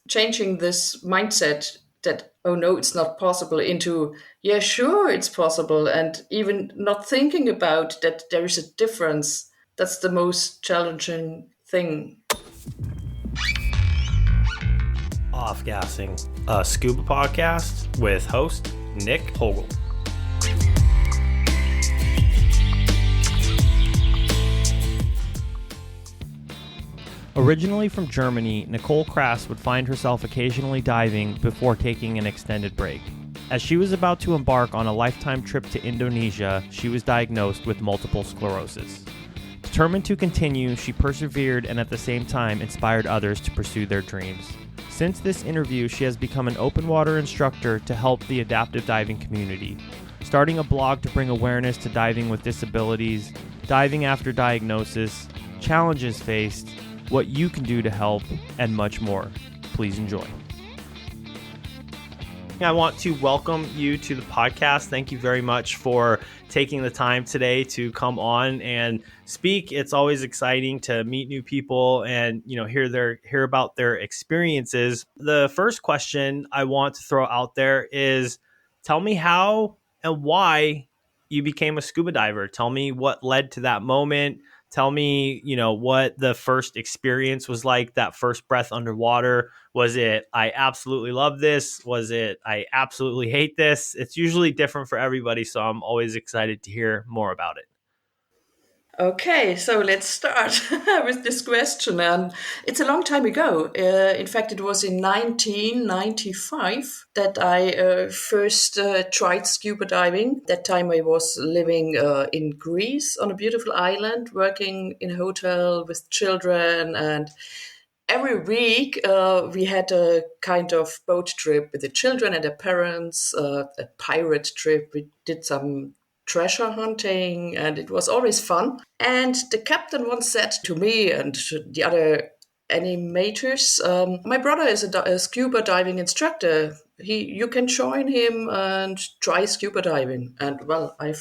changing this mindset that, oh no, it's not possible, into, yeah, sure, it's possible. And even not thinking about that there is a difference. That's the most challenging thing. Off Gassing, a scuba podcast with host Nick Hogel. Originally from Germany, Nicole Krass would find herself occasionally diving before taking an extended break. As she was about to embark on a lifetime trip to Indonesia, she was diagnosed with multiple sclerosis. Determined to continue, she persevered and at the same time inspired others to pursue their dreams. Since this interview, she has become an open water instructor to help the adaptive diving community, starting a blog to bring awareness to diving with disabilities, diving after diagnosis, challenges faced, what you can do to help, and much more. Please enjoy. I want to welcome you to the podcast. Thank you very much for taking the time today to come on and speak. It's always exciting to meet new people and, hear about their experiences. The first question I want to throw out there is, tell me how and why you became a scuba diver. Tell me what led to that moment. Tell me, what the first experience was like, that first breath underwater. Was it, I absolutely love this? Was it, I absolutely hate this? It's usually different for everybody, so I'm always excited to hear more about it. Okay, so let's start with this question. And it's a long time ago. In fact, it was in 1995 that I first tried scuba diving. That time I was living in Greece on a beautiful island, working in a hotel with children. And every week we had a kind of boat trip with the children and their parents, a pirate trip. We did some treasure hunting, and it was always fun. And the captain once said to me and to the other animators, my brother is a scuba diving instructor. You can join him and try scuba diving. And well, I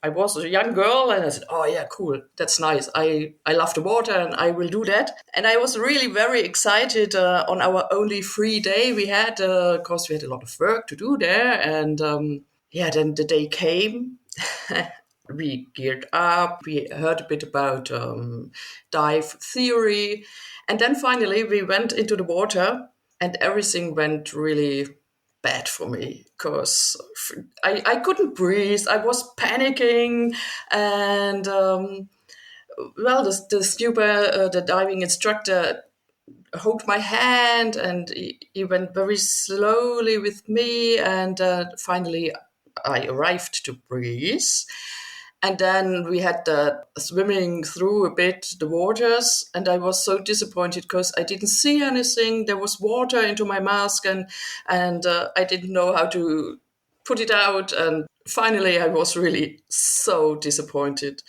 was a young girl and I said, oh yeah, cool. That's nice. I love the water and I will do that. And I was really very excited on our only free day we had, because we had a lot of work to do there. And then the day came. We geared up, we heard a bit about dive theory, and then finally we went into the water and everything went really bad for me because I couldn't breathe. I was panicking, and the diving instructor hold my hand and he went very slowly with me, and finally I arrived to breathe. And then we had the swimming through a bit the waters, and I was so disappointed because I didn't see anything. There was water into my mask, and I didn't know how to put it out. And finally I was really so disappointed.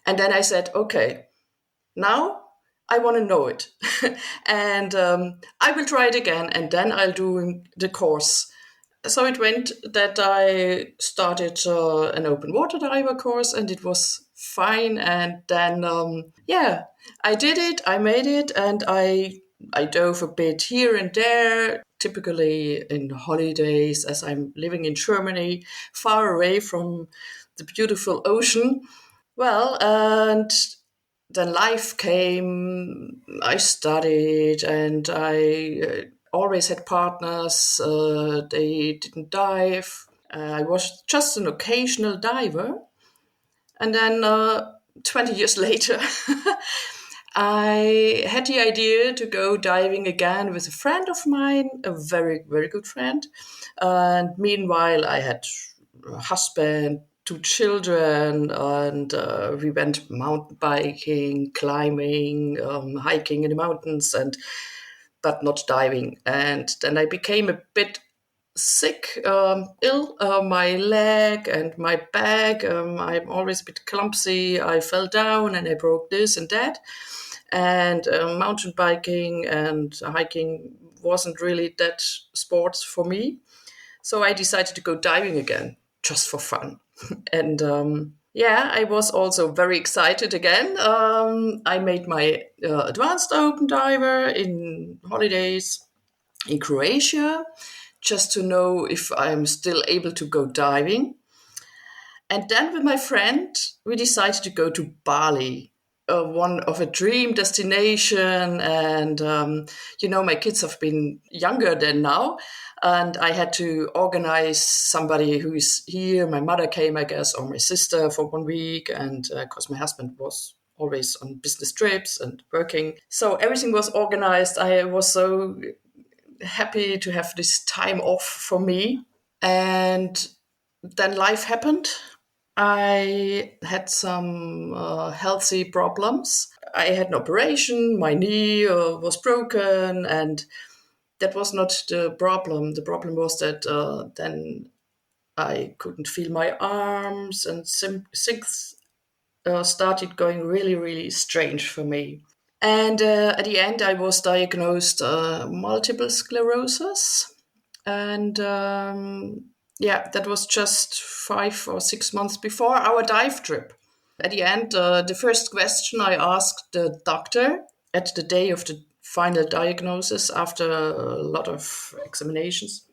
And then I said, okay, now I want to know it. And I will try it again, and then I'll do the course. So it went that I started an open water diver course, and it was fine. And then, I did it, I made it, and I dove a bit here and there, typically in holidays, as I'm living in Germany, far away from the beautiful ocean. Well, and then life came. I studied, and I always had partners. They didn't dive. I was just an occasional diver. And then 20 years later, I had the idea to go diving again with a friend of mine, a very, very good friend. And meanwhile, I had a husband, two children, and we went mountain biking, climbing, hiking in the mountains, but not diving. And then I became a bit sick, ill, my leg and my back. I'm always a bit clumsy. I fell down and I broke this and that. And mountain biking and hiking wasn't really that sports for me. So I decided to go diving again, just for fun. And I was also very excited again. I made my advanced open diver in holidays. in Croatia, just to know if I'm still able to go diving. And then with my friend, we decided to go to Bali, one of a dream destination. And, my kids have been younger than now. And I had to organize somebody who is here. My mother came, I guess, or my sister for 1 week. And because my husband was always on business trips and working. So everything was organized. I was so happy to have this time off for me. And then life happened. I had some healthy problems. I had an operation, my knee was broken, and that was not the problem. The problem was that then I couldn't feel my arms, and things started going really, really strange for me. And at the end, I was diagnosed multiple sclerosis. And that was just 5 or 6 months before our dive trip. At the end, the first question I asked the doctor at the day of the final diagnosis after a lot of examinations,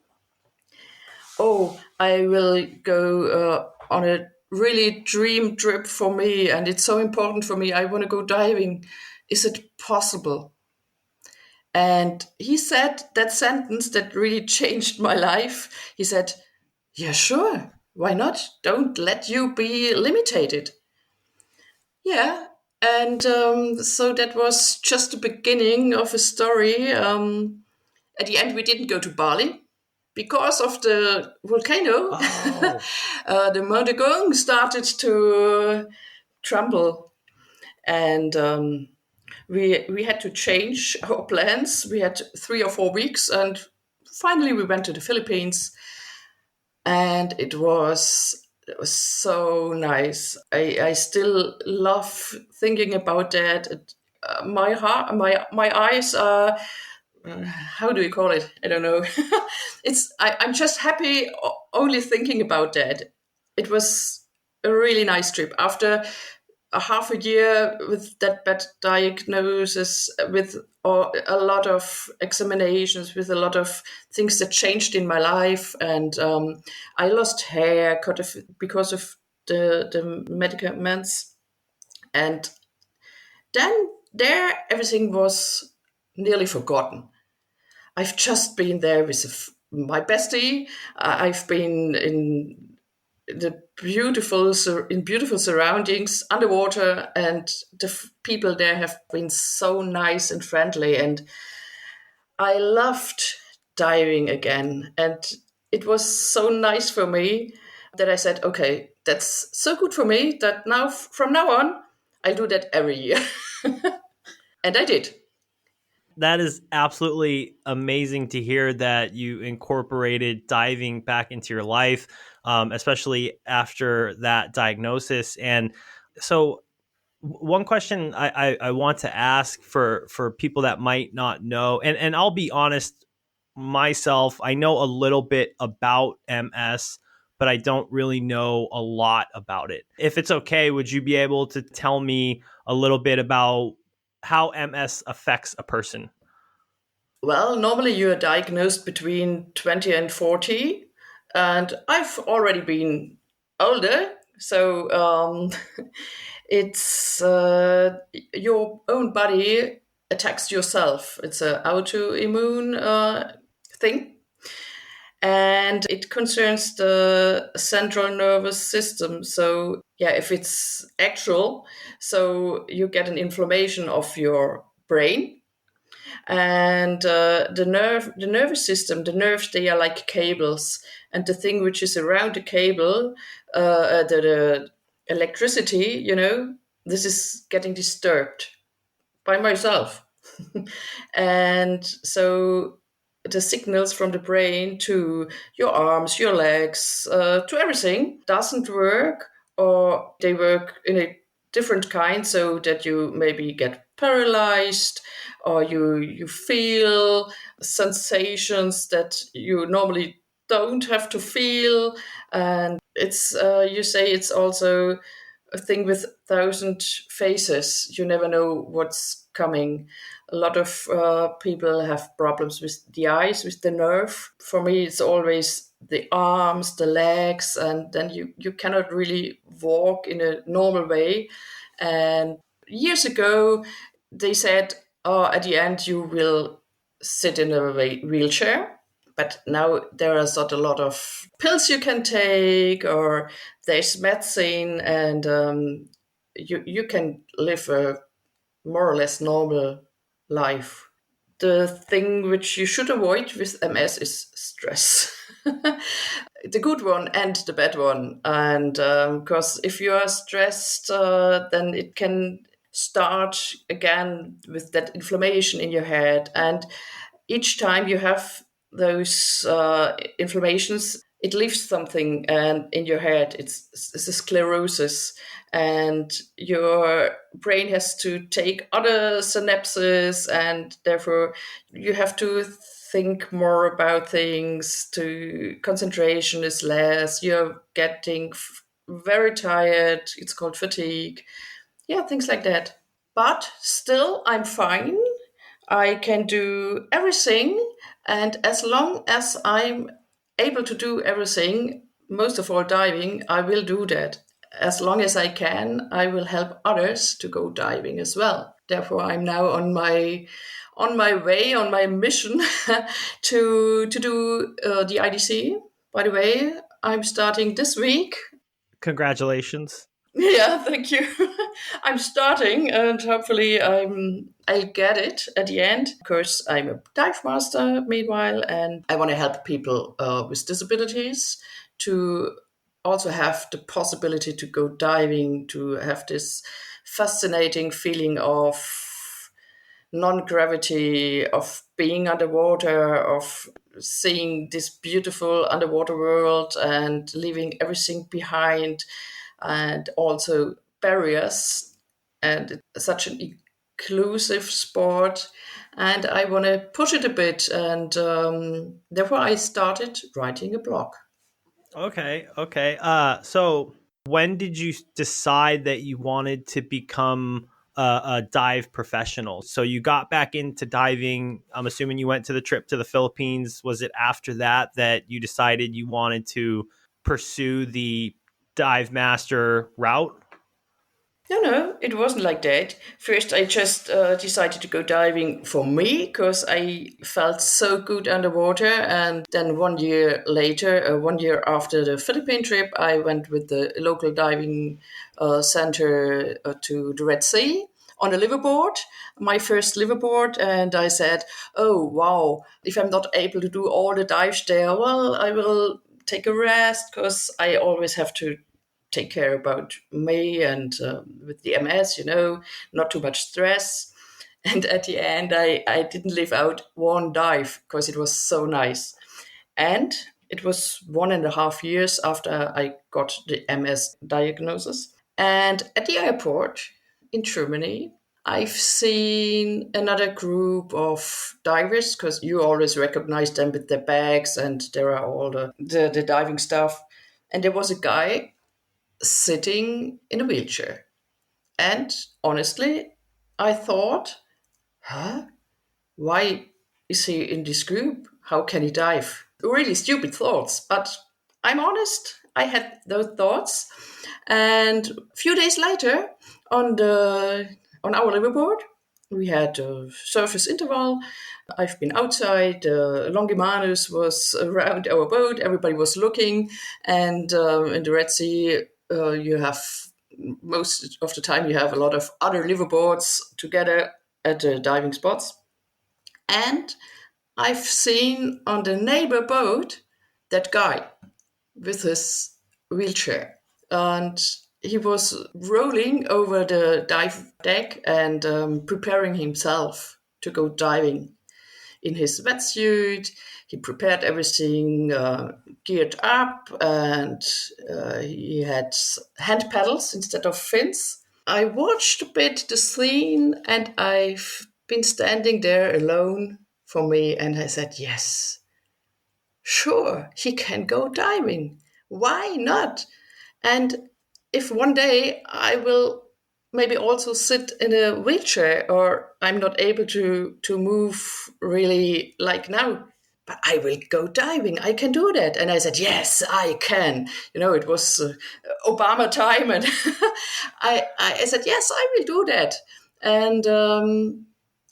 oh, I will go on a really dream trip for me, and it's so important for me. I want to go diving. Is it possible? And he said that sentence that really changed my life. He said, yeah, sure. Why not? Don't let you be limited. Yeah. And so that was just the beginning of a story. At the end, we didn't go to Bali because of the volcano. Oh, The Mount Agung started to tremble. And we had to change our plans. We had 3 or 4 weeks, and finally we went to the Philippines, and it was so nice. I still love thinking about that. My heart, my eyes are. How do we call it? I don't know. I'm just happy only thinking about that. It was a really nice trip. After a half a year with that bad diagnosis, with a lot of examinations, with a lot of things that changed in my life, and I lost hair because of the medicaments, and then there everything was nearly forgotten. I've just been there with my bestie. I've been in beautiful surroundings underwater, and the people there have been so nice and friendly, and I loved diving again. And it was so nice for me that I said, okay, that's so good for me that now from now on I do that every year. And I did. that is absolutely amazing to hear that you incorporated diving back into your life, especially after that diagnosis. And so, one question I want to ask for people that might not know, and I'll be honest, myself, I know a little bit about MS, but I don't really know a lot about it. If it's okay, would you be able to tell me a little bit about how MS affects a person? Well, normally you are diagnosed between 20 and 40, and I've already been older. So it's your own body attacks yourself. It's an autoimmune thing, and it concerns the central nervous system. So, yeah, if it's actual, so you get an inflammation of your brain, and the nervous system, the nerves, they are like cables, and the thing which is around the cable, the electricity, this is getting disturbed by myself. And so the signals from the brain to your arms, your legs, to everything doesn't work, or they work in a different kind, so that you maybe get paralyzed, or you feel sensations that you normally don't have to feel. And it's you say it's also a thing with thousand faces. You never know what's coming. A lot of people have problems with the eyes, with the nerve. For me, it's always the arms, the legs, and then you cannot really walk in a normal way. And years ago, they said, oh, at the end, you will sit in a wheelchair. But now there are not a lot of pills you can take, or there's medicine, and you can live a more or less normal life. The thing which you should avoid with MS is stress. The good one and the bad one. And because if you are stressed, then it can start again with that inflammation in your head. And each time you have those inflammations, it leaves something and in your head. It's a sclerosis, and your brain has to take other synapses, and therefore you have to think more about things. To concentration is less. You're getting very tired. It's called fatigue. Yeah, things like that. But still, I'm fine. I can do everything. And as long as I'm able to do everything, most of all diving, I will do that. As long as I can, I will help others to go diving as well. Therefore, I'm now on my way, on my mission to do the IDC. By the way, I'm starting this week. Congratulations. Yeah, thank you. I'm starting, and hopefully I'll get it at the end. Of course, I'm a dive master meanwhile, and I want to help people with disabilities to also have the possibility to go diving, to have this fascinating feeling of non-gravity, of being underwater, of seeing this beautiful underwater world and leaving everything behind, and also barriers. And it's such an inclusive sport, and I want to push it a bit. And therefore, I started writing a blog. Okay. Okay. So when did you decide that you wanted to become a dive professional? So you got back into diving. I'm assuming you went to the trip to the Philippines. Was it after that that you decided you wanted to pursue the dive master route? No, it wasn't like that. First, I just decided to go diving for me because I felt so good underwater. And then 1 year later, 1 year after the Philippine trip, I went with the local diving center to the Red Sea on a liveaboard, my first liveaboard. And I said, oh, wow, if I'm not able to do all the dives there, well, I will take a rest because I always have to take care about me and with the MS, not too much stress. And at the end, I didn't live out one dive because it was so nice. And it was 1.5 years after I got the MS diagnosis. And at the airport in Germany, I've seen another group of divers because you always recognize them with their bags and there are all the diving stuff. And there was a guy sitting in a wheelchair. And honestly, I thought, huh? Why is he in this group? How can he dive? Really stupid thoughts, but I'm honest. I had those thoughts, and a few days later, on our liveaboard, we had a surface interval. I've been outside. Longimanus was around our boat. Everybody was looking, and in the Red Sea, you have most of the time you have a lot of other liveaboards together at the diving spots. And I've seen on the neighbor boat that guy with his wheelchair. And he was rolling over the dive deck and preparing himself to go diving. In his wetsuit, he prepared everything, geared up, and he had hand paddles instead of fins. I watched a bit the scene, and I've been standing there alone for me, and I said, yes, sure, he can go diving. Why not? And if one day I will maybe also sit in a wheelchair, or I'm not able to move really like now. But I will go diving. I can do that. And I said, yes, I can. It was Obama time. And I said, yes, I will do that. And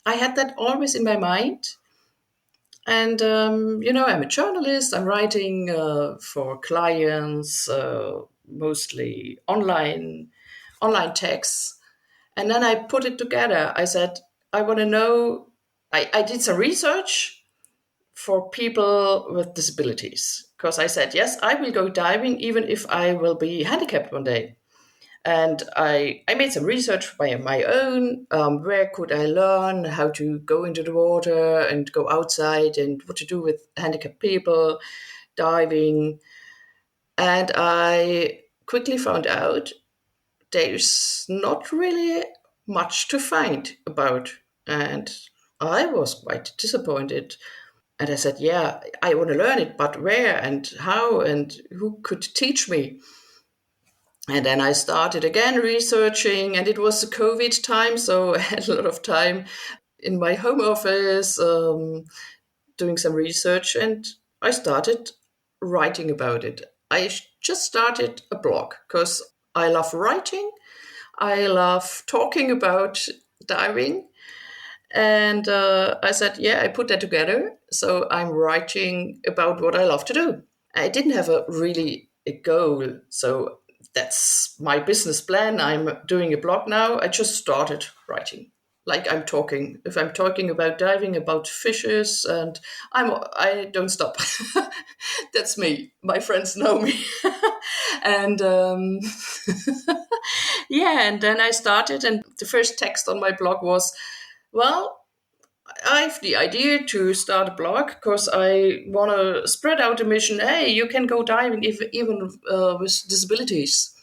I had that always in my mind. And, I'm a journalist. I'm writing for clients, mostly online texts. And then I put it together. I said, I want to know. I did some research for people with disabilities, because I said, yes, I will go diving even if I will be handicapped one day. And I made some research by my own. Where could I learn how to go into the water and go outside, and what to do with handicapped people diving. And I quickly found out there's not really much to find about. And I was quite disappointed. And I said, yeah, I want to learn it, but where and how and who could teach me? And then I started again researching, and it was the COVID time, so I had a lot of time in my home office doing some research, and I started writing about it. I just started a blog because I love writing, I love talking about diving, and I said, yeah, I put that together. So I'm writing about what I love to do. I didn't have a goal. So that's my business plan. I'm doing a blog now. I just started writing. Like I'm talking. If I'm talking about diving, about fishes, and I don't stop. That's me. My friends know me. And yeah, and then I started, and the first text on my blog was, well, I have the idea to start a blog because I want to spread out the mission. Hey, you can go diving even with disabilities.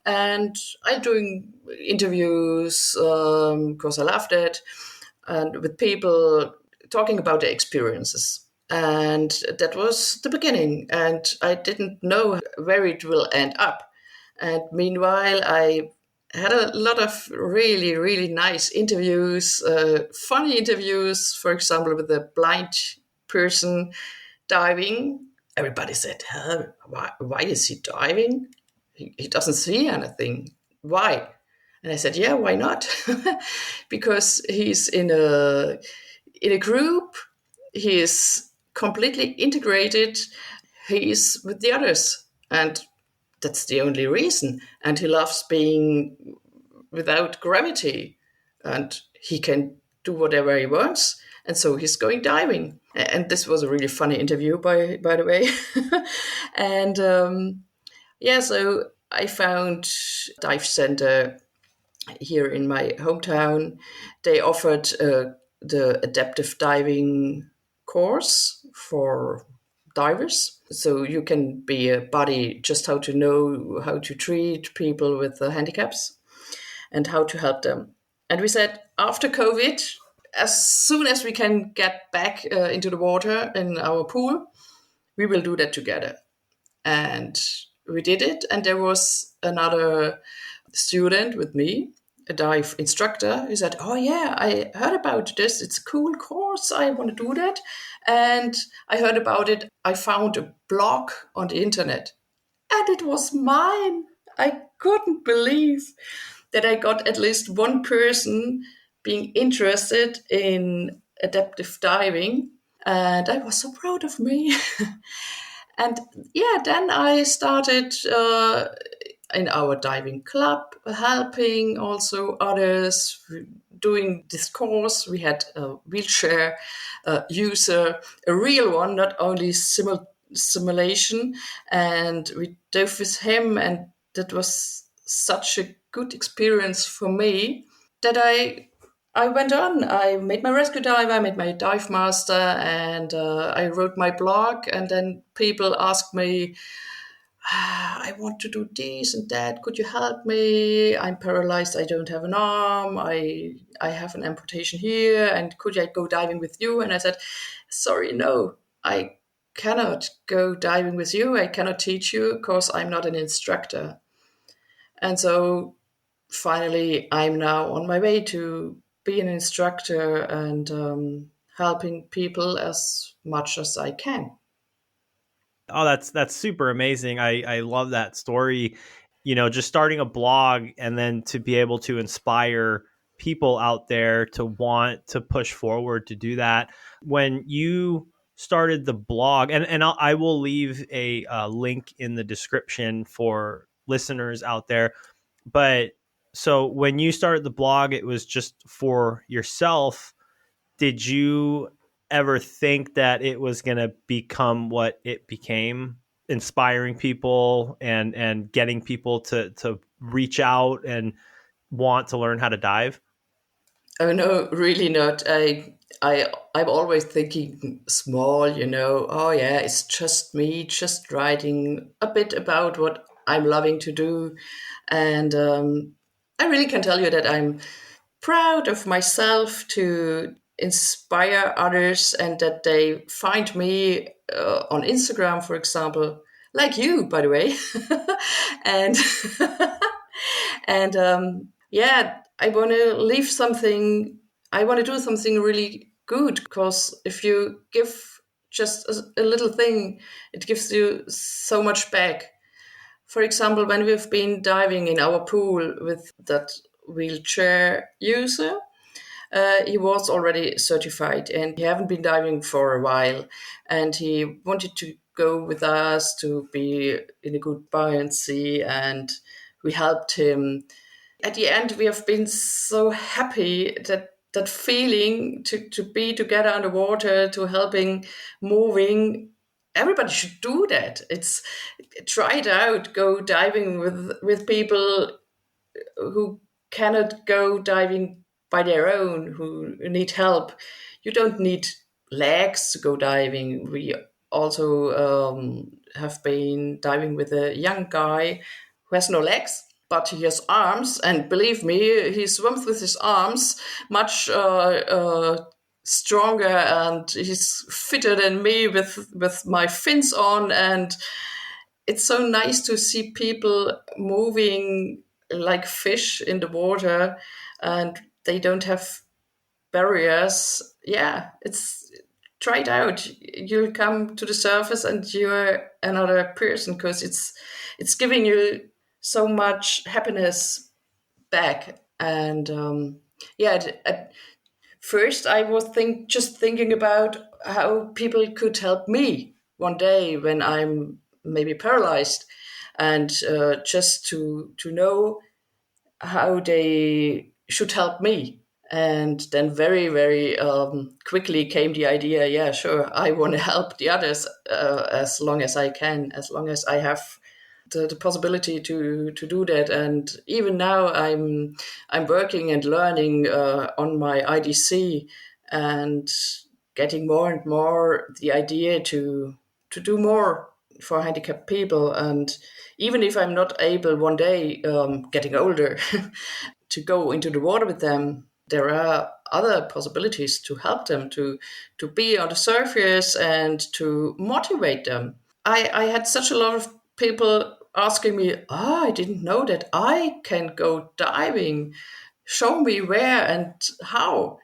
And I'm doing interviews because I loved it, and with people talking about their experiences. And that was the beginning. And I didn't know where it will end up. And meanwhile, I had a lot of really, really nice interviews, funny interviews, for example, with a blind person diving. Everybody said, huh, why is he diving? He doesn't see anything. Why? And I said, yeah, why not? Because he's in a group, he is completely integrated, he is with the others. And that's the only reason. And he loves being without gravity, and he can do whatever he wants. And so he's going diving. And this was a really funny interview, by the way. And yeah, so I found dive center here in my hometown. They offered the adaptive diving course for divers. So you can be a buddy, just how to know how to treat people with handicaps and how to help them. And we said, after COVID, as soon as we can get back into the water in our pool, we will do that together. And we did it. And there was another student with me, a dive instructor, who said, oh, yeah, I heard about this. It's a cool course. I want to do that. And I heard about it. I found a blog on the internet, and it was mine. I couldn't believe that I got at least one person being interested in adaptive diving. And I was so proud of me. And yeah, then I started in our diving club, helping also others doing this course. We had a wheelchair user, a real one, not only simulation. And we dove with him, and that was such a good experience for me that I went on. I made my rescue dive, I made my dive master, and I wrote my blog. And then people asked me, I want to do this and that. Could you help me? I'm paralyzed. I don't have an arm. I have an amputation here. And could I go diving with you? And I said, sorry, no, I cannot go diving with you. I cannot teach you because I'm not an instructor. And so finally, I'm now on my way to be an instructor and helping people as much as I can. Oh, that's super amazing. I love that story. Just starting a blog and then to be able to inspire people out there to want to push forward to do that. When you started the blog, and I will leave a link in the description for listeners out there. But so when you started the blog, it was just for yourself. Did you ever think that it was going to become what it became, inspiring people and getting people to reach out and want to learn how to dive? Oh no, really not. I'm always thinking small, you know. Oh yeah, it's just me, just writing a bit about what I'm loving to do, and I really can tell you that I'm proud of myself to inspire others, and that they find me on Instagram, for example, like you, by the way, and and yeah, I want to leave something. I want to do something really good, because if you give just a little thing, it gives you so much back. For example, when we've been diving in our pool with that wheelchair user, he was already certified and he haven't been diving for a while, and he wanted to go with us to be in a good buoyancy, and we helped him. At the end, we have been so happy that that feeling to be together underwater, to helping moving. Everybody should do that. It's try it out. Go diving with people who cannot go diving by their own, who need help. You don't need legs to go diving. We also have been diving with a young guy who has no legs, but he has arms, and believe me, he swims with his arms much stronger, and he's fitter than me with my fins on. And it's so nice to see people moving like fish in the water, and they don't have barriers. Yeah, it's try it out. You'll come to the surface and you're another person, because it's giving you so much happiness back. And yeah, at first I was just thinking about how people could help me one day when I'm maybe paralyzed, and just to know how they should help me. And then very quickly came the idea, yeah, sure, I want to help the others as long as I can, as long as I have the possibility to do that. And even now I'm working and learning on my IDC, and getting more and more the idea to do more for handicapped people. And even if I'm not able one day, getting older, to go into the water with them, there are other possibilities to help them to be on the surface and to motivate them. I had such a lot of people asking me, oh, I didn't know that I can go diving. Show me where and how.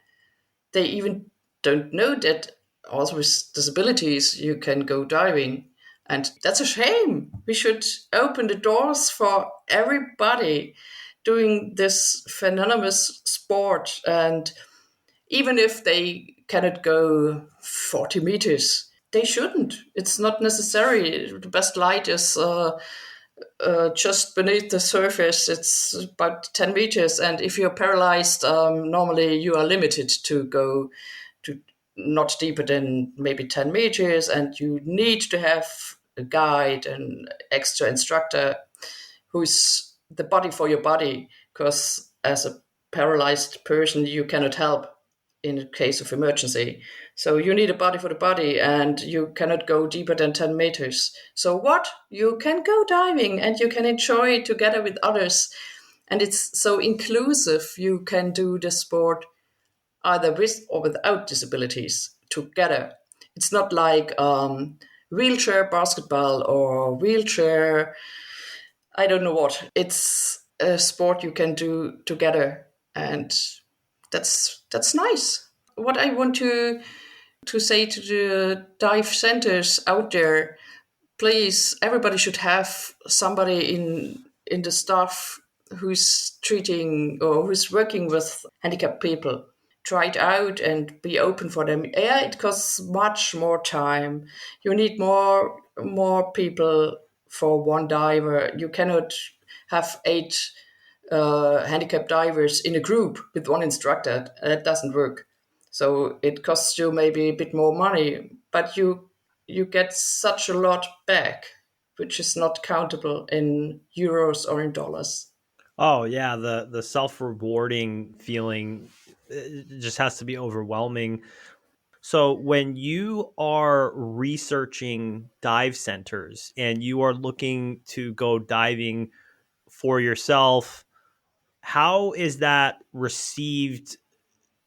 They even don't know that also with disabilities you can go diving. And that's a shame. We should open the doors for everybody doing this phenomenous sport. And even if they cannot go 40 meters, they shouldn't. It's not necessary. The best light is just beneath the surface. It's about 10 meters. And if you're paralyzed, normally you are limited to go to not deeper than maybe 10 meters. And you need to have a guide, an extra instructor who's the body for your body. Because as a paralyzed person, you cannot help in a case of emergency. So you need a body for the body, and you cannot go deeper than 10 meters. So what? You can go diving and you can enjoy it together with others. And it's so inclusive. You can do the sport either with or without disabilities together. It's not like wheelchair basketball or wheelchair, I don't know what. It's a sport you can do together, and that's nice. What I want to say to the dive centers out there, please, everybody should have somebody in the staff who's treating or who's working with handicapped people. Try it out and be open for them. Yeah, it costs much more time. You need more people for one diver. You cannot have eight handicapped divers in a group with one instructor. That doesn't work. So it costs you maybe a bit more money, but you get such a lot back, which is not countable in euros or in dollars. Oh yeah, the self rewarding feeling just has to be overwhelming. So when you are researching dive centers and you are looking to go diving for yourself, how is that received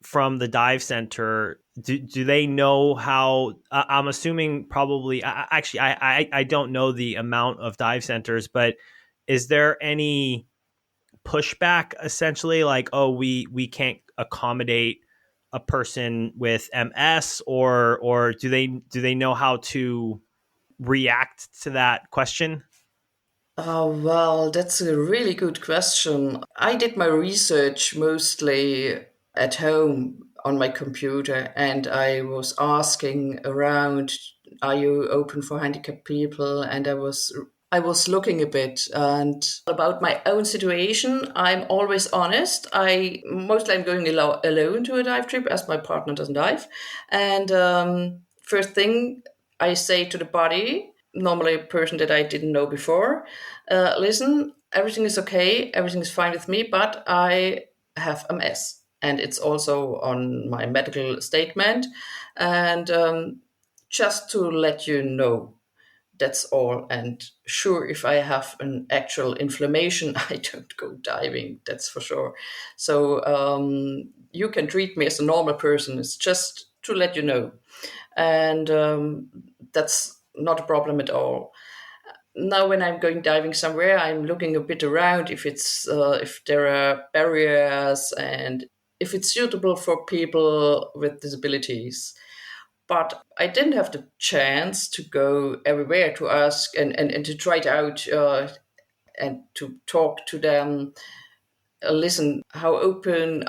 from the dive center? Do they know how? I'm assuming probably. Actually, I don't know the amount of dive centers, but is there any pushback essentially, like, oh, we can't accommodate a person with MS, or do they know how to react to that question? Oh, well, that's a really good question. I did my research mostly at home on my computer, and I was asking around, are you open for handicapped people? And I was looking a bit and about my own situation. I'm always honest. I'm going alone to a dive trip as my partner doesn't dive. And first thing I say to the body, normally a person that I didn't know before, listen, everything is okay, everything is fine with me, but I have MS. And it's also on my medical statement. And just to let you know, that's all. And sure, if I have an actual inflammation, I don't go diving, that's for sure. So you can treat me as a normal person. It's just to let you know. And that's not a problem at all. Now, when I'm going diving somewhere, I'm looking a bit around if there are barriers and if it's suitable for people with disabilities. But I didn't have the chance to go everywhere to ask and to try it out and to talk to them. Listen, how open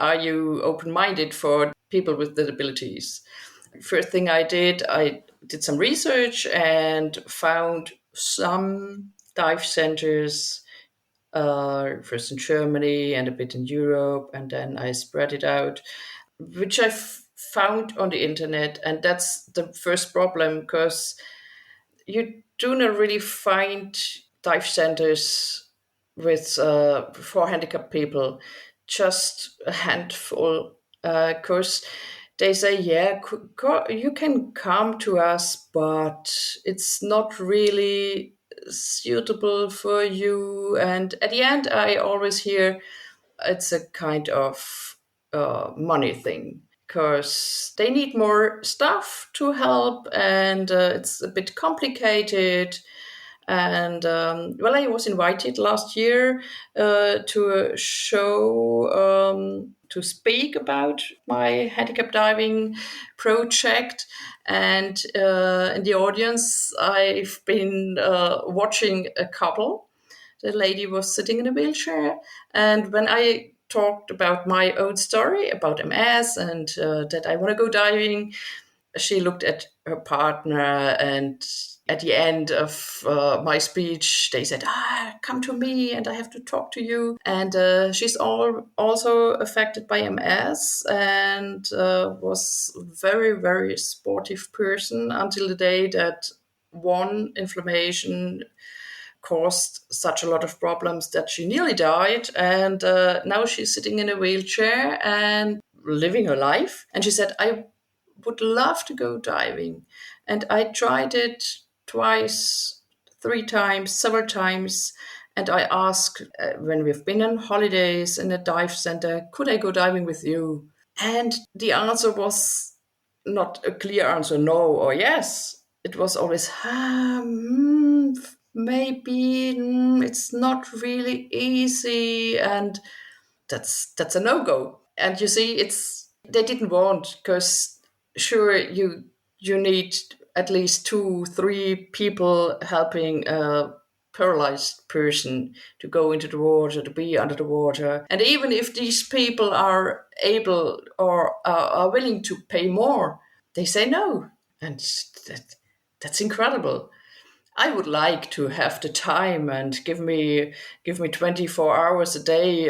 minded for people with disabilities? First thing I did some research and found some dive centers, first in Germany and a bit in Europe, and then I spread it out, which I found on the internet. And that's the first problem because you do not really find dive centers with for handicapped people, just a handful. Because they say, yeah, you can come to us, but it's not really suitable for you. And at the end, I always hear it's a kind of money thing because they need more staff to help, and it's a bit complicated. And well, I was invited last year to a show to speak about my handicap diving project. And in the audience, I've been watching a couple. The lady was sitting in a wheelchair, and when I talked about my own story about MS and that I want to go diving, she looked at her partner, and at the end of my speech, they said, come to me and I have to talk to you. And she's also affected by MS and was a very, very sportive person until the day that one inflammation caused such a lot of problems that she nearly died. And now she's sitting in a wheelchair and living her life. And she said, I would love to go diving. And I tried it twice, three times, several times. And I asked when we've been on holidays in a dive center, could I go diving with you? And the answer was not a clear answer, no or yes. It was always, maybe it's not really easy, and that's a no-go. And you see, it's they didn't want, because sure, you need at least two, three people helping a paralyzed person to go into the water, to be under the water. And even if these people are able or are willing to pay more, they say no. And that's incredible. I would like to have the time and give me 24 hours a day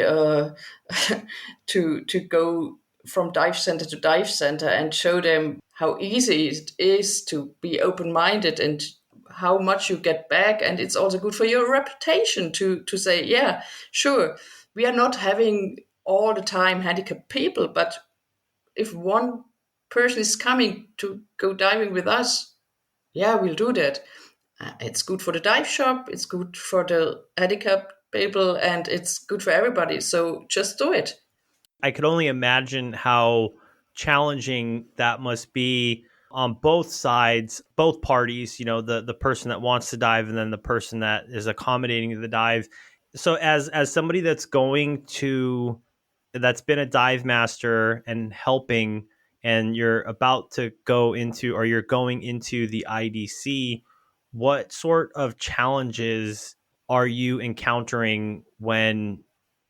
to go from dive center to dive center and show them how easy it is to be open minded and how much you get back. And it's also good for your reputation to say, yeah, sure, we are not having all the time handicapped people, but if one person is coming to go diving with us, yeah, we'll do that. It's good for the dive shop, it's good for the handicapped people, and it's good for everybody. So just do it. I could only imagine how challenging that must be on both sides, both parties, the person that wants to dive and then the person that is accommodating the dive. So as somebody that's been a dive master and helping, and you're about to go into, or you're going into the IDC, what sort of challenges are you encountering when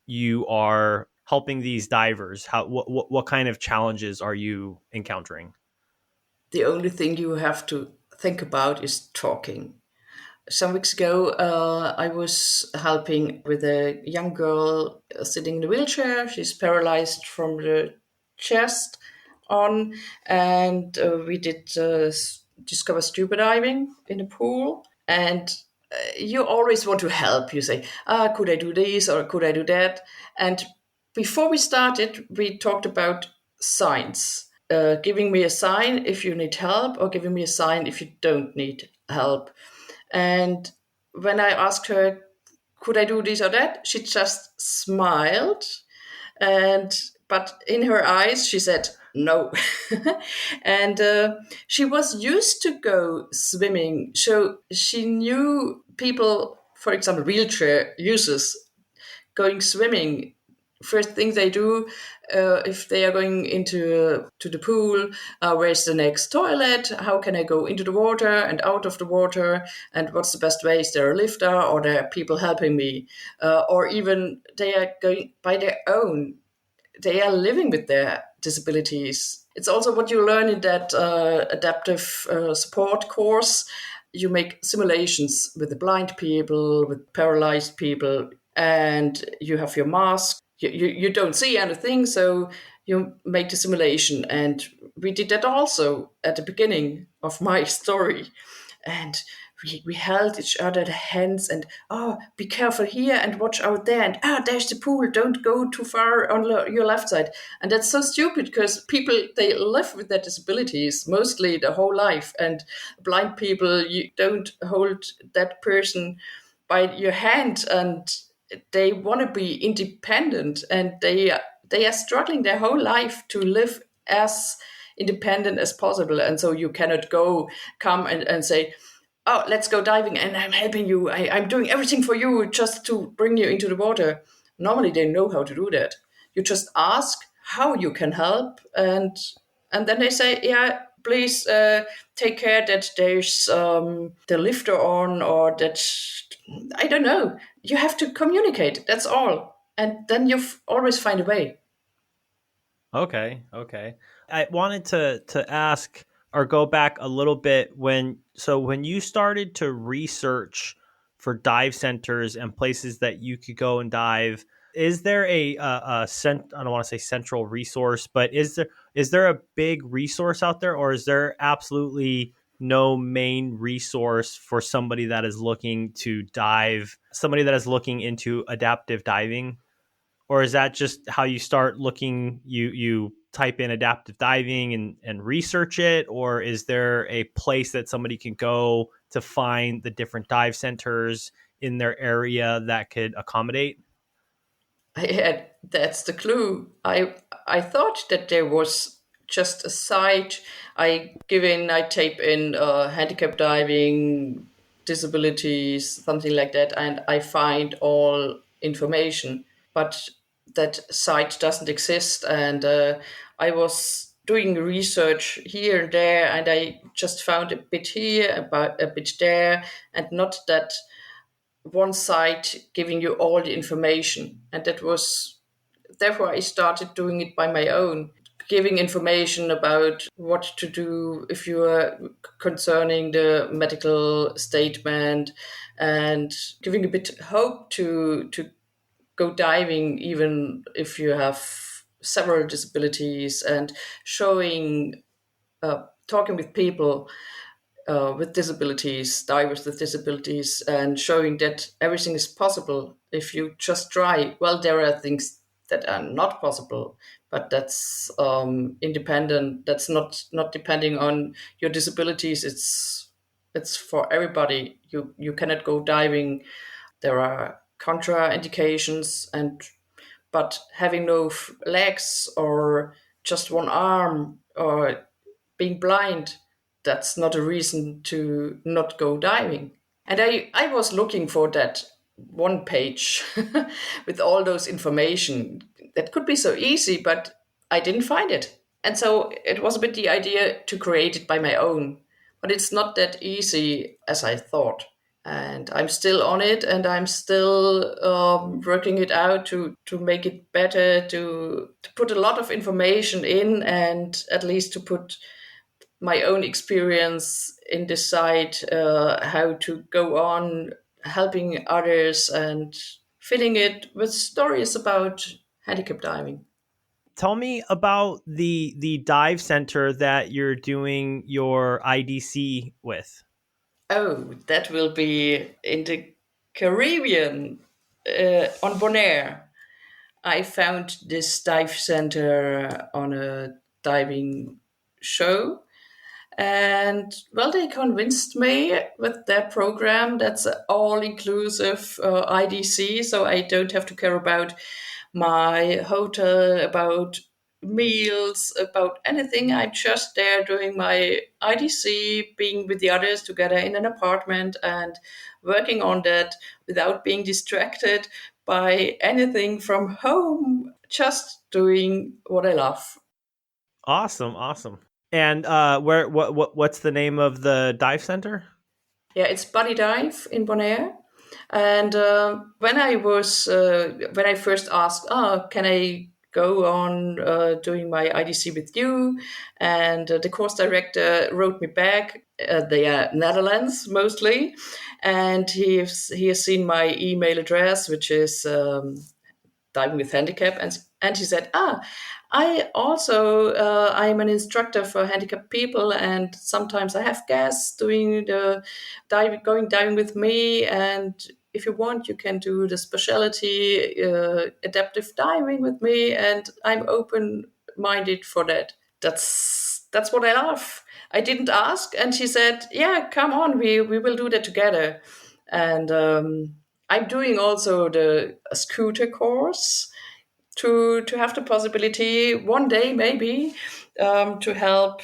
you are helping these divers? What kind of challenges are you encountering? The only thing you have to think about is talking. Some weeks ago, I was helping with a young girl sitting in a wheelchair. She's paralyzed from the chest on, and we did discover scuba diving in a pool. And you always want to help. You say, could I do this or could I do that? And before we started, we talked about signs. Giving me a sign if you need help, or giving me a sign if you don't need help. And when I asked her, could I do this or that, she just smiled. And but in her eyes, she said no. And she was used to go swimming, so she knew people, for example, wheelchair users going swimming. First thing they do, if they are going into to the pool, where's the next toilet? How can I go into the water and out of the water? And what's the best way? Is there a lifter, or there are people helping me? Or even they are going by their own. They are living with their disabilities. It's also what you learn in that adaptive support course. You make simulations with the blind people, with paralyzed people, and you have your mask. You don't see anything, so you make the simulation. And we did that also at the beginning of my story. And we held each other the hands and, oh, be careful here and watch out there. And, there's the pool. Don't go too far on your left side. And that's so stupid, because people, they live with their disabilities mostly their whole life. And blind people, you don't hold that person by your hand, and they want to be independent, and they are struggling their whole life to live as independent as possible. And so you cannot come and say, oh, let's go diving and I'm helping you. I'm doing everything for you just to bring you into the water. Normally they know how to do that. You just ask how you can help, and then they say, yeah, please take care that there's the lifter on, or that, I don't know. You have to communicate. That's all. And then you always find a way. Okay. I wanted to ask or go back a little bit when you started to research for dive centers and places that you could go and dive. Is there I don't want to say central resource, but is there a big resource out there, or is there absolutely no main resource for somebody that is looking to dive, somebody that is looking into adaptive diving? Or is that just how you start looking? You type in adaptive diving and research it, or is there a place that somebody can go to find the different dive centers in their area that could accommodate? That's the clue. I thought that there was just a site. I type in handicap diving disabilities, something like that, and I find all information. But that site doesn't exist, and I was doing research here and there, and I just found a bit here, about a bit there, and not that one site giving you all the information. And that was therefore I started doing it by my own, giving information about what to do if you are concerning the medical statement, and giving a bit hope to go diving even if you have several disabilities, and showing talking with people with disabilities, divers with disabilities, and showing that everything is possible if you just try. Well, there are things that are not possible, but that's independent. That's not depending on your disabilities. It's for everybody. You cannot go diving. There are contraindications, and but having no legs or just one arm or being blind, that's not a reason to not go diving. And I was looking for that one page with all those information. That could be so easy, but I didn't find it. And so it was a bit the idea to create it by my own. But it's not that easy as I thought. And I'm still on it, and I'm still working it out to make it better, to put a lot of information in, and at least to put my own experience in this site, how to go on helping others and filling it with stories about handicap diving. Tell me about the dive center that you're doing your IDC with. Oh, that will be in the Caribbean, on Bonaire. I found this dive center on a diving show. And well, they convinced me with their program. That's all inclusive IDC, so I don't have to care about my hotel, about meals, about anything. I'm just there doing my IDC, being with the others together in an apartment and working on that without being distracted by anything from home, just doing what I love. Awesome, awesome. And where what's the name of the dive center? Yeah, it's Buddy Dive in Bonaire. And when I first asked, oh, can I go on doing my IDC with you? And the course director wrote me back. They are Netherlands mostly, and he has seen my email address, which is diving with handicap, and he said, I also I'm an instructor for handicapped people, and sometimes I have guests doing the going diving with me, and if you want you can do the specialty adaptive diving with me, and I'm open minded for that. That's what I love. I didn't ask, and she said, yeah, come on, we will do that together. And I'm doing also the scooter course to have the possibility one day maybe to help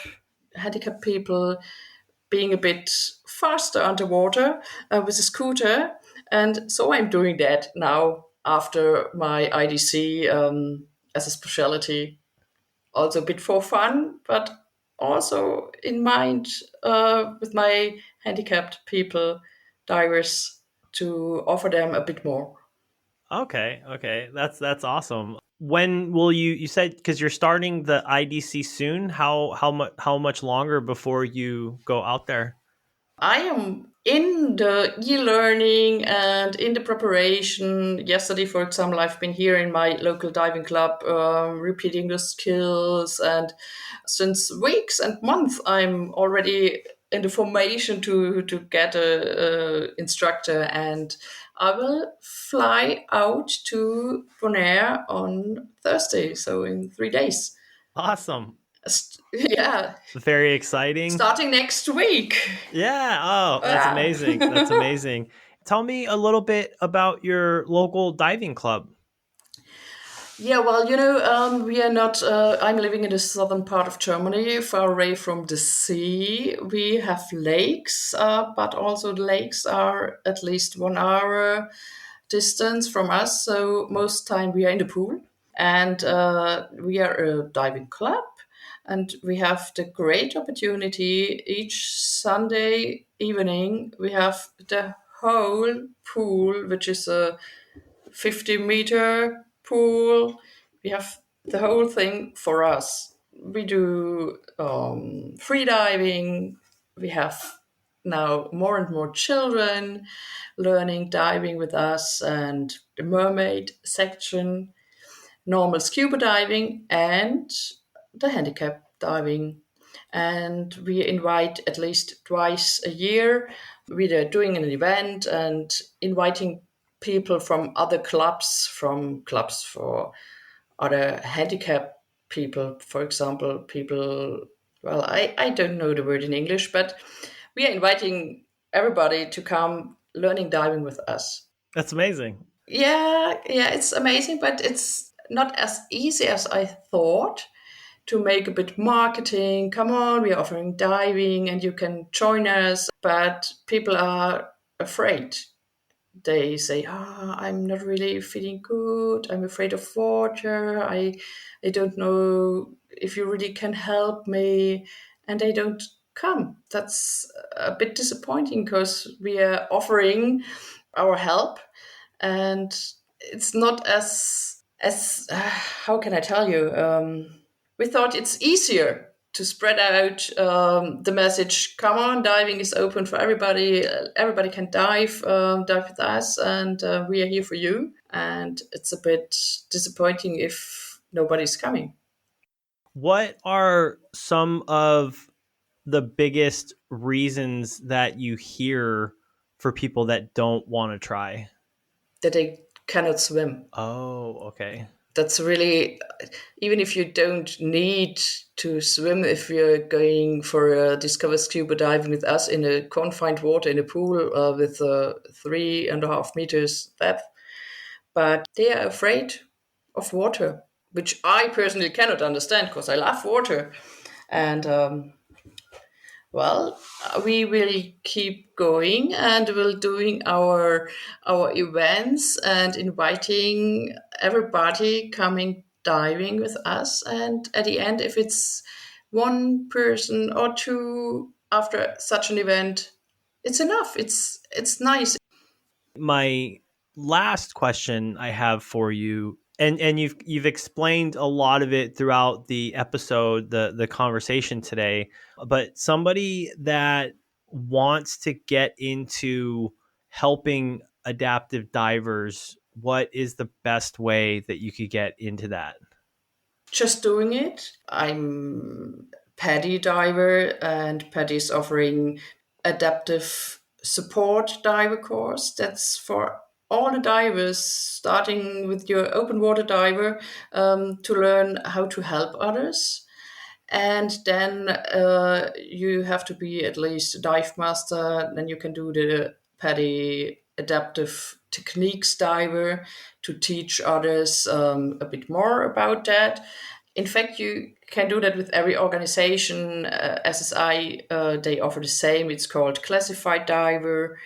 handicapped people being a bit faster underwater with a scooter. And so I'm doing that now after my IDC as a specialty, also a bit for fun, but also in mind with my handicapped people, divers, to offer them a bit more. Okay, okay. That's awesome. When will you said because you're starting the IDC soon, how much longer before you go out there? I am in the e-learning and in the preparation. Yesterday, for example, I've been here in my local diving club, repeating the skills, and since weeks and months, I'm already in the formation to get a instructor, and I will fly out to Bonaire on Thursday, so in 3 days. Awesome. Yeah, Very exciting. starting next week. Yeah. Oh, that's amazing. That's Yeah. amazing. Tell me a little bit about your local diving club. Yeah, well, we are not. I'm living in the southern part of Germany, far away from the sea. We have lakes, but also the lakes are at least 1 hour distance from us. So most time we are in the pool, and we are a diving club, and we have the great opportunity each Sunday evening. We have the whole pool, which is a 50-meter pool. We have the whole thing for us. We do free diving. We have now more and more children learning diving with us, and the mermaid section, normal scuba diving, and the handicap diving. And we invite at least twice a year. We are doing an event and inviting people from other clubs, from clubs for other handicap people, for example, people, well, I don't know the word in English, but we are inviting everybody to come learning diving with us. That's amazing. Yeah, yeah, it's amazing, but it's not as easy as I thought to make a bit marketing. Come on, we are offering diving and you can join us. But people are afraid. They say, I'm not really feeling good. I'm afraid of water. I don't know if you really can help me. And they don't come. That's a bit disappointing because we are offering our help, and it's not as how can I tell you? We thought it's easier to spread out the message. Come on, diving is open for everybody. Everybody can dive with us, and we are here for you. And it's a bit disappointing if nobody's coming. What are some of the biggest reasons that you hear for people that don't want to try? That they cannot swim. Oh, okay. That's really, even if you don't need to swim, if you're going for a discover scuba diving with us in a confined water in a pool with 3.5 meters depth, but they are afraid of water, which I personally cannot understand because I love water. And well, we will keep going and we'll doing our events and inviting everybody coming diving with us. And at the end, if it's one person or two after such an event, it's enough. It's nice. My last question I have for you, and you've explained a lot of it throughout the episode, the conversation today, but somebody that wants to get into helping adaptive divers, what is the best way that you could get into that? Just doing it. I'm Paddy diver, and Paddy's offering adaptive support diver course. That's for all the divers, starting with your open water diver, to learn how to help others. And then you have to be at least a dive master. Then you can do the Paddy adaptive techniques diver to teach others a bit more about that. In fact, you can do that with every organization. SSI, they offer the same. It's called classified diver.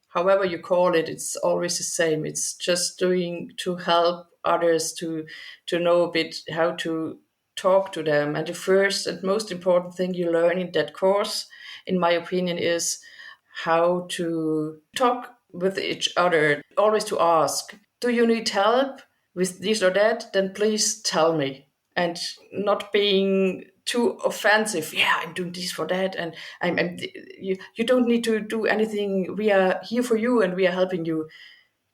However you call it, it's always the same. It's just doing to help others to know a bit how to talk to them. And the first and most important thing you learn in that course, in my opinion, is how to talk with each other. Always to ask, do you need help with this or that? Then please tell me. And not being too offensive. Yeah, I'm doing this for that, and you don't need to do anything. We are here for you, and we are helping you.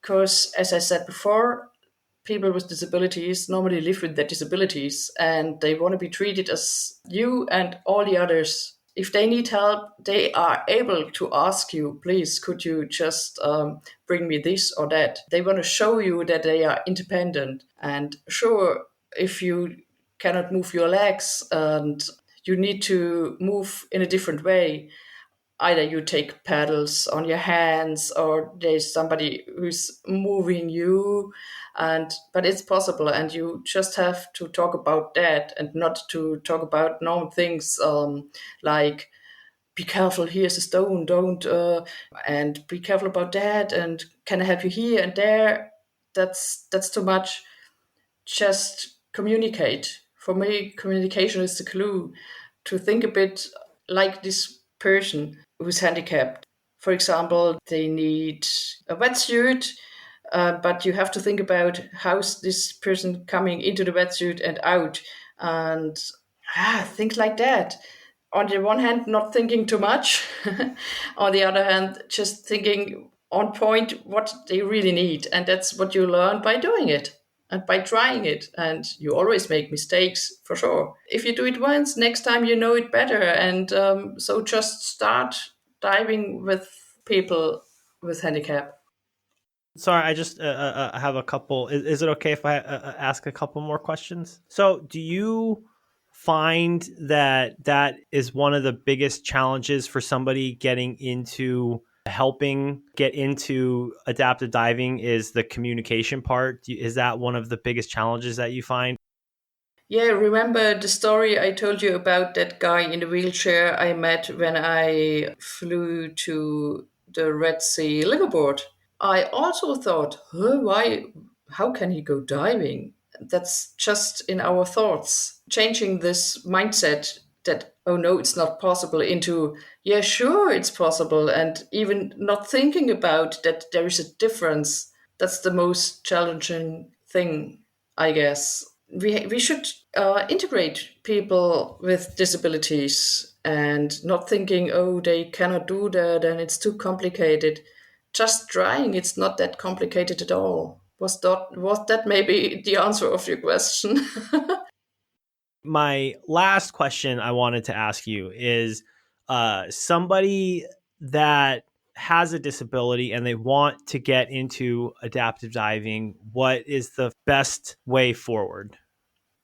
Because, as I said before, people with disabilities normally live with their disabilities, and they want to be treated as you and all the others. If they need help, they are able to ask you, please, could you just bring me this or that? They want to show you that they are independent. And sure, if you cannot move your legs and you need to move in a different way, either you take paddles on your hands or there's somebody who's moving you, but it's possible, and you just have to talk about that and not to talk about normal things, like be careful, here's a stone, don't and be careful about that, and can I help you here and there. That's too much. Just communicate. For me, communication is the clue. To think a bit like this person who's handicapped. For example, they need a wetsuit, but you have to think about how's this person coming into the wetsuit and out, and think like that. On the one hand, not thinking too much. On the other hand, just thinking on point what they really need, and that's what you learn by doing it and by trying it. And you always make mistakes, for sure. If you do it once, next time you know it better. And so just start diving with people with handicap. Sorry, I just have a couple. Is it okay if I ask a couple more questions? So, do you find that that is one of the biggest challenges for somebody getting into helping get into adaptive diving is the communication part? Is that one of the biggest challenges that you find? Yeah, remember the story I told you about that guy in the wheelchair I met when I flew to the Red Sea liveaboard? I also thought, why? How can he go diving? That's just in our thoughts. Changing this mindset that, oh no, it's not possible, into, yeah, sure, it's possible. And even not thinking about that there is a difference. That's the most challenging thing, I guess. We should integrate people with disabilities and not thinking, oh, they cannot do that and it's too complicated. Just trying, it's not that complicated at all. Was that maybe the answer of your question? My last question I wanted to ask you is somebody that has a disability and they want to get into adaptive diving, what is the best way forward?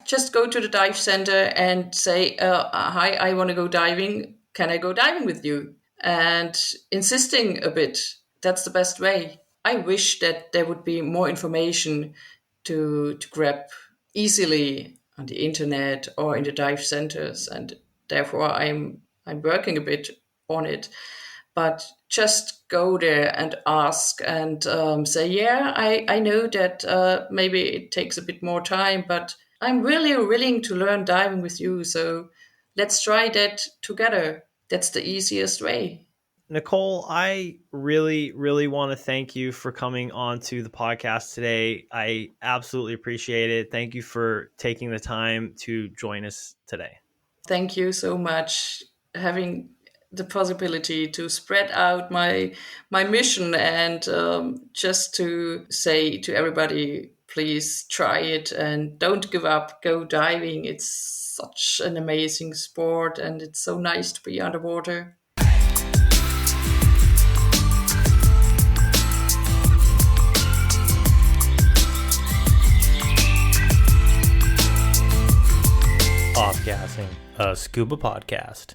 Just go to the dive center and say, hi, I want to go diving. Can I go diving with you? And insisting a bit. That's the best way. I wish that there would be more information to grab easily on the internet or in the dive centers. And therefore, I'm working a bit on it. But just go there and ask and say, yeah, I know that maybe it takes a bit more time, but I'm really willing to learn diving with you. So let's try that together. That's the easiest way. Nicole, I really, really want to thank you for coming on to the podcast today. I absolutely appreciate it. Thank you for taking the time to join us today. Thank you so much. Having the possibility to spread out my mission and just to say to everybody, please try it and don't give up. Go diving. It's such an amazing sport and it's so nice to be underwater. Offgassing, a scuba podcast.